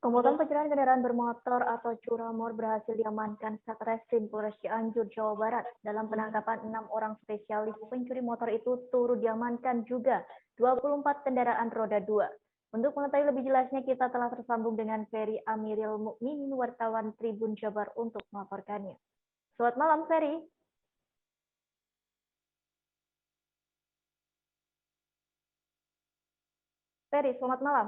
Komplotan pencurian kendaraan bermotor atau curanmor berhasil diamankan Satreskrim Polres Cianjur, Jawa Barat. Dalam penangkapan 6 orang spesialis pencuri motor itu turut diamankan juga 24 kendaraan roda 2. Untuk mengetahui lebih jelasnya, kita telah tersambung dengan Ferry Amiril Mukminin, wartawan Tribun Jabar, untuk melaporkannya. Selamat malam, Ferry. Ferry, selamat malam.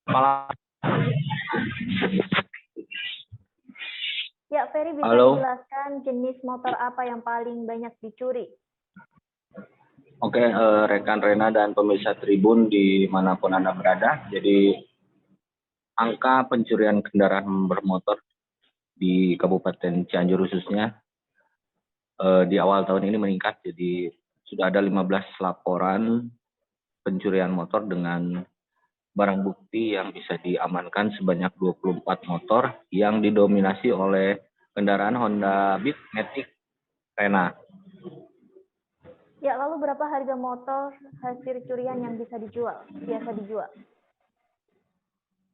Malam. Ya, Ferry, bisa Halo. dijelaskan jenis motor apa yang paling banyak dicuri? Oke, rekan Rena dan pemirsa Tribun dimanapun Anda berada. Jadi angka pencurian kendaraan bermotor di Kabupaten Cianjur khususnya di awal tahun ini meningkat. Jadi sudah ada 15 laporan pencurian motor dengan barang bukti yang bisa diamankan sebanyak 24 motor yang didominasi oleh kendaraan Honda Beat Matic Rena. Ya, lalu berapa harga motor hasil curian yang biasa dijual?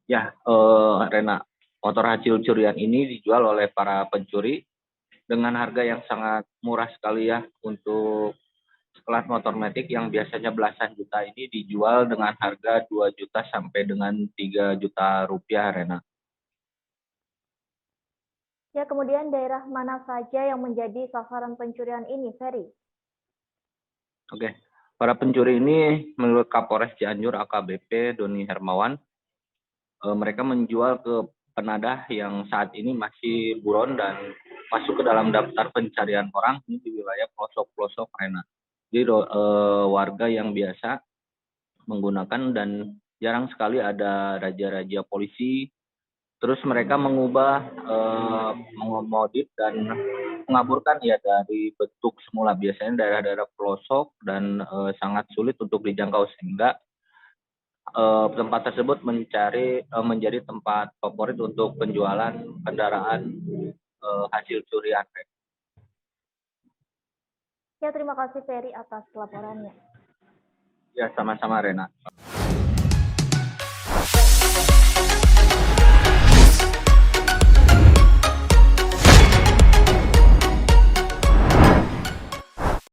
Ya, Rena, motor hasil curian ini dijual oleh para pencuri dengan harga yang sangat murah sekali ya. Untuk kelas motor matic yang biasanya belasan juta ini dijual dengan harga 2 juta sampai dengan 3 juta rupiah, Rena. Ya, kemudian daerah mana saja yang menjadi sasaran pencurian ini, Ferry? Oke, para pencuri ini menurut Kapolres Cianjur AKBP Doni Hermawan, mereka menjual ke penadah yang saat ini masih buron dan masuk ke dalam daftar pencarian orang ini di wilayah pelosok-pelosok, Rena. Jadi warga yang biasa menggunakan dan jarang sekali ada raja-raja polisi. Terus mereka mengubah, mengemodif dan mengaburkan ya dari bentuk semula biasanya daerah-daerah pelosok dan sangat sulit untuk dijangkau sehingga tempat tersebut menjadi tempat favorit untuk penjualan kendaraan hasil curian. Ya, terima kasih Ferry atas laporannya. Ya, sama-sama Rena.